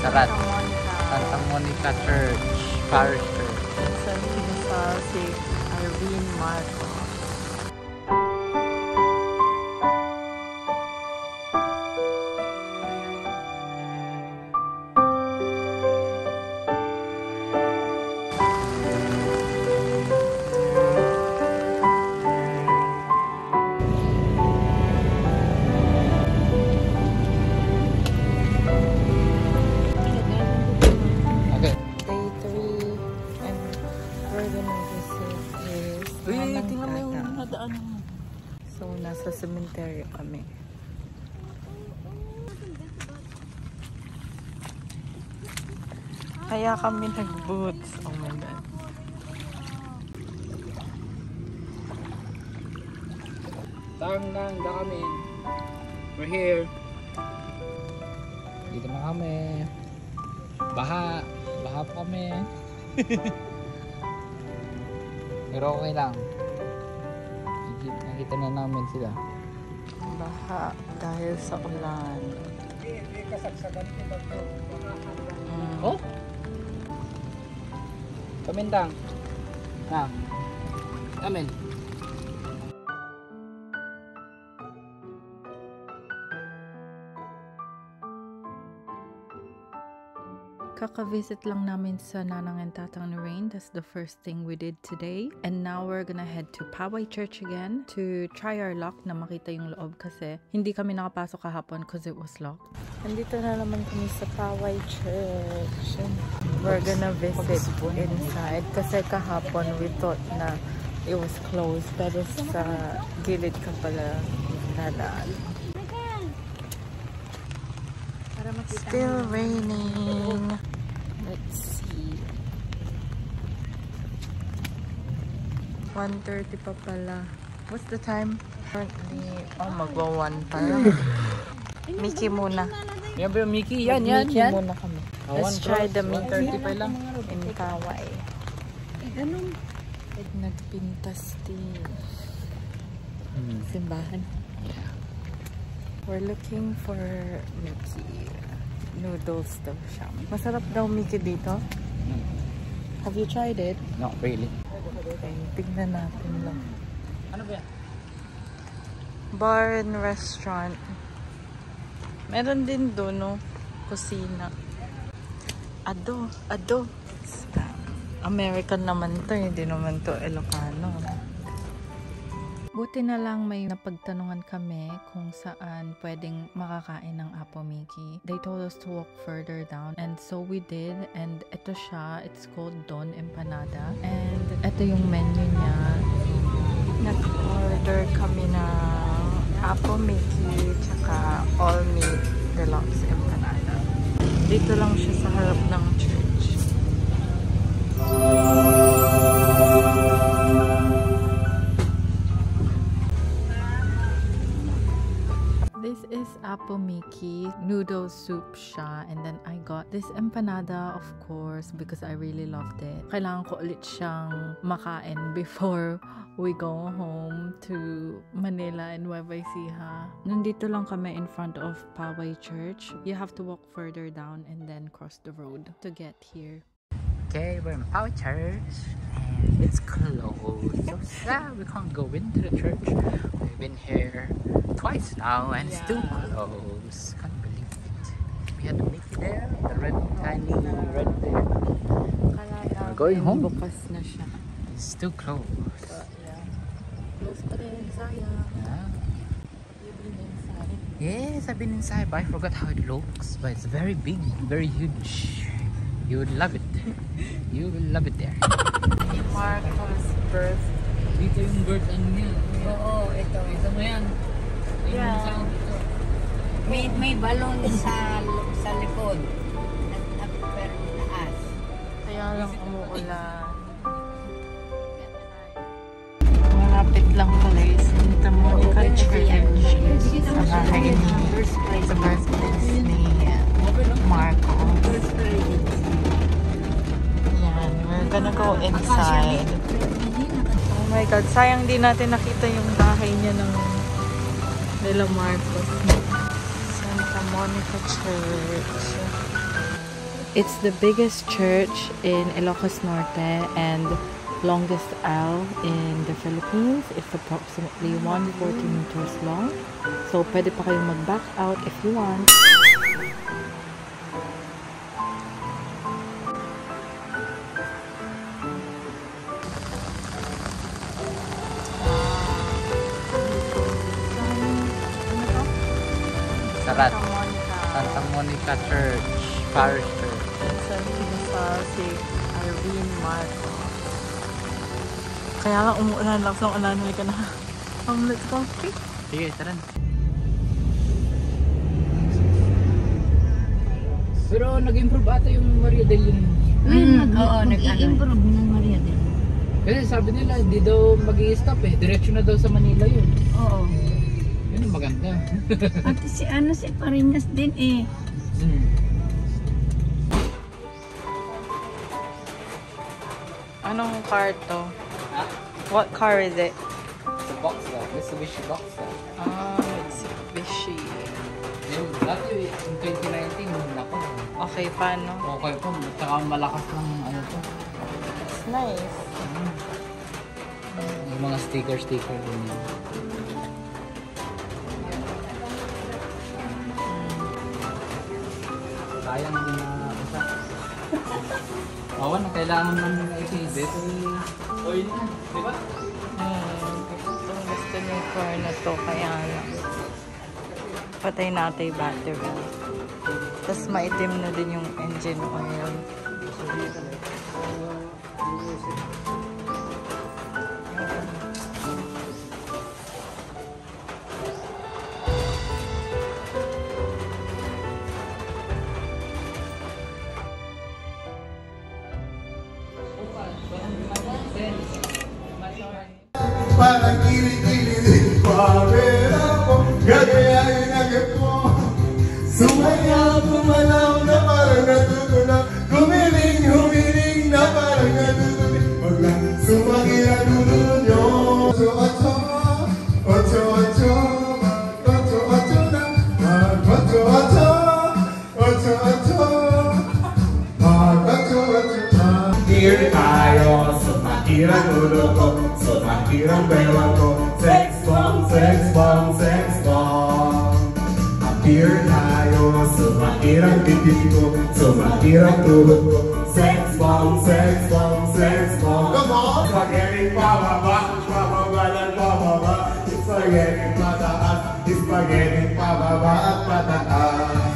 Sarat. Santa Monica Church. Parish Church. San Kinasal si Irene Marcos. So, nasa cemetery kami. Kaya kami nag-boots. Oh my God. Tangang na kami. We're here. Dito na kami. Baha. Baha pa kami. Pero okay lang. Nakita na namin sila. Baha dahil sa ulan. Oh? Pamintang. Na. Amen. Kaka-visit lang namin sa nanang and tatang ni Rain. That's the first thing we did today. And now we're gonna head to Poway Church again to try our luck na makita yung loob kasi hindi kami nakapasok kahapon because it was locked. Nandito na naman kami sa Poway Church. We're gonna visit inside kasi kahapon we thought na it was closed pero sa gilid ka pala nadaan. Still raining. Let's see. 1:30 pa pala. What's the time? Currently, oh magwa 1 pa lang. Mickey muna. Yan ba yung Mickey? Yan, yan, Mickey yan. muna kami. Let's try the Mickey. 1:30 pa lang. In Poway. Ganun. Nagpintas din. Simbahan. We're looking for Mickey. Noodles daw siya. Masarap daw Mickey dito. Have you tried it? No, really. Okay, tignan natin lang. Ano ba yan? Bar and restaurant. Meron din doon, no? Kusina. Ado. American naman to, hindi naman to Ilocano. Buti na lang may napagtanungan kami kung saan pwedeng makakain ng Apo Mickey. They told us to walk further down and so we did, and ito siya, it's called Don Empanada, and ito yung menu niya. Nag-order kami na Apo Mickey tsaka all meat deluxe empanada. Dito lang siya sa harap ng church. This is Apo Mickey noodle soup siya, and then I got this empanada of course because I really loved it. Kailangan ko ulit siyang makain before we go home to Manila and Nueva Ecija. Nandito lang kami in front of Poway Church. You have to walk further down and then cross the road to get here. Okay, we're in Poway Church and it's closed. So sad we can't go into the church. We've been here twice now and it's still closed. Can't believe it. We had to meet you there, the red tiny red there. We're going home. Bukas na siya. It's still closed. Close pa rin, sayang. Yeah. You've been inside. Yes, I've been inside, but I forgot how it looks. But it's very big, very huge. You would love it. You will love it there. Marco's birth. Dito yung birth ano niya. Oo, ito. Ito mo yan. Yeah. May balon sa likod. Pero taas. Kaya lang umuulan. Malapit lang pala yung Santa Monica Church sa bahay ni sa birthplace ni Marco. Yan, we're gonna go inside. Oh my God, sayang di natin nakita yung bahay niya ng Nila Marcos. Santa Monica Church. It's the biggest church in Ilocos Norte and longest aisle in the Philippines. It's approximately 140 meters long. So, pwede pa kayong mag-back out if you want. Sarat. Santa Monica Church. Parish Church. Minsan kinasal si Irene Marcos. Kaya lang umuulan, lakas ng ulan. Halika na. Let's go. Okay. Sige, tara na. Pero nag-improve ata yung Maria del Lino. Oo, nag-improve ng Maria del Lino. Kasi sabi nila, hindi daw mag-i-stop eh. Diretso na daw sa Manila yun. Oo. Yun ang maganda. At si Parinas din eh. Anong car to? What car is it? It's a Boxster. Mitsubishi Boxster. Mitsubishi. Yung dati, yung 2019, nako. Okay, paano? Okay po. Tsaka malakas ng ano to. It's nice. Yung mga sticker din yun. Sayang din na isa. Oo, kailangan namin na i-date. Oil na, di ba? Gusto niyo yung car na to, kaya lang. Patay natin yung battery. Tapos maitim na din yung engine oil. Parang kilig-kilig din pamera ko, gagayain agad ko. Sumaya, pumalaw na parang natutunaw, humiling na parang natutunaw. Huwag lang sumagi na dulo nyo. Ocho-ocho na, Here tayo, sumakirang ulo ko, sumakirang bewang ko. Sex bomb, sex bomb, sex bomb. Here tayo, sumakirang bibig ko, sumakirang tulog ko. Sex bomb, sex bomb, sex bomb. Come on! Spaghetti pababa, pababa ng pababa. Spaghetti pataas, spaghetti pababa at pataas.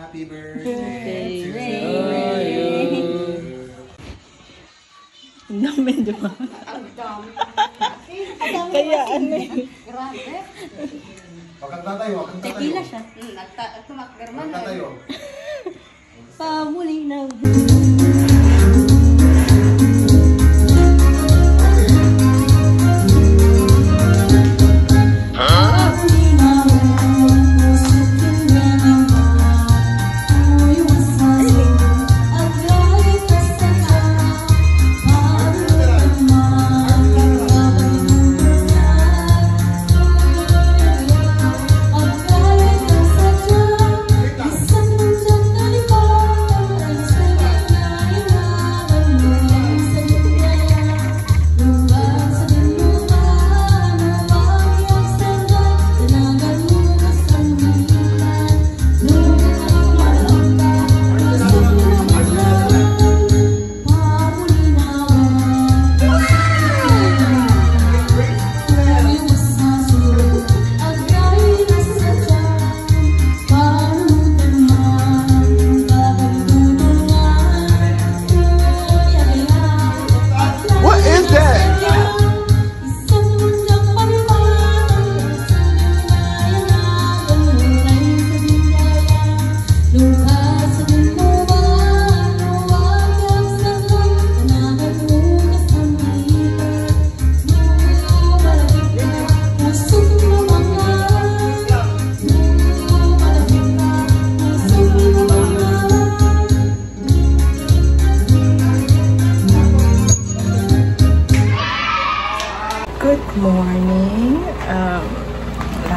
Happy birthday to you. Ang dami, di ba? Ang dami. Kaya ano eh. Grabe. Wakanta tayo, wakanta tayo. Tequila siya. Tumakderman. Wakanta tayo. Pamuli na.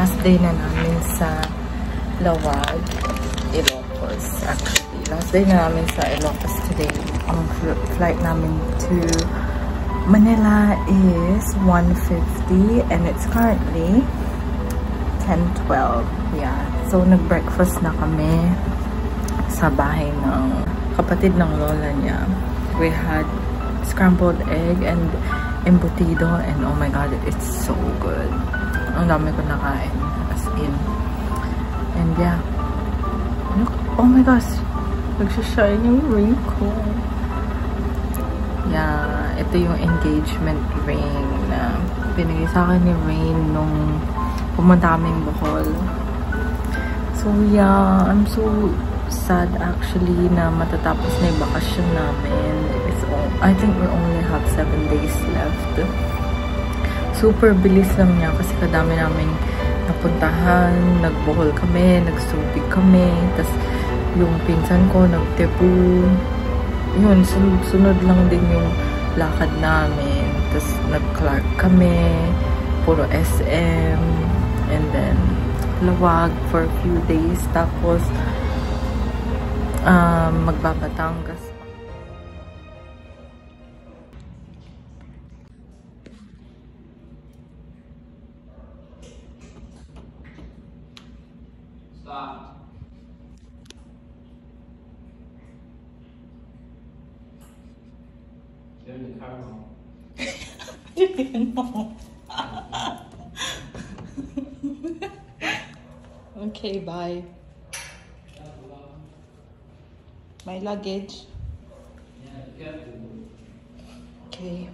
last day na namin sa Lawag, Ilocos. Actually, last day na namin sa Ilocos today. Ang flight namin to Manila is 1:50 and it's currently 10:12. Yeah. So, nag-breakfast na kami sa bahay ng kapatid ng lola niya. We had scrambled egg and embutido and oh my god, it's so good. Ang dami ko nakain. As in. And yeah. Look, oh my gosh. Nagsashine yung ring ko. Yeah. Ito yung engagement ring na binigay sa akin ni Rain nung pumunta kaming Bohol. So yeah, I'm so sad actually na matatapos na yung bakasyon namin. I think we only have 7 days left. Super bilis lang niya kasi kadami namin napuntahan, nagbohol kami, nagsubig kami, tas yung pinsan ko nagtebu. Yun, sunod lang din yung lakad namin. Tas nag-Clark kami, puro SM, and then Lawag for a few days, tapos magbabatangas. Stop. You're in the car now. Okay, bye. My luggage. Yeah, careful. Okay.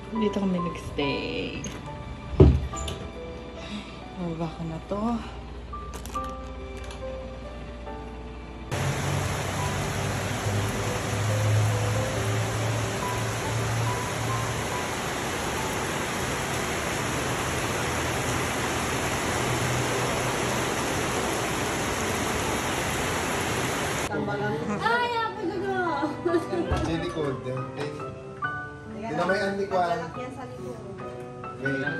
Dito kami nag-stay. Baba ko na to. Ay, ako na. Jelly code. Hindi na may antikwan. Wait.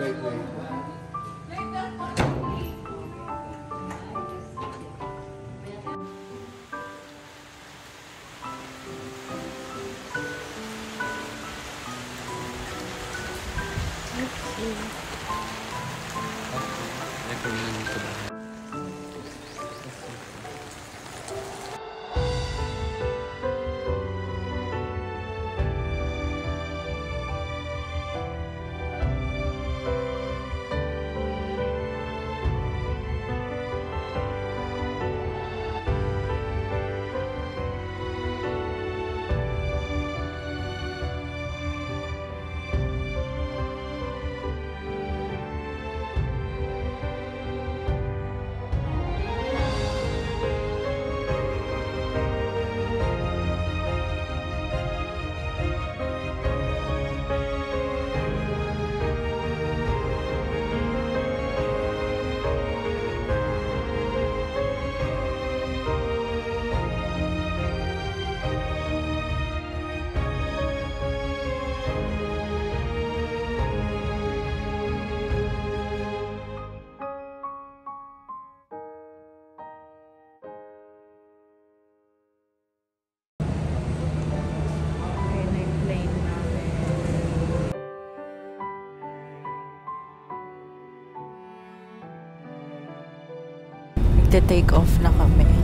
Take off na kami.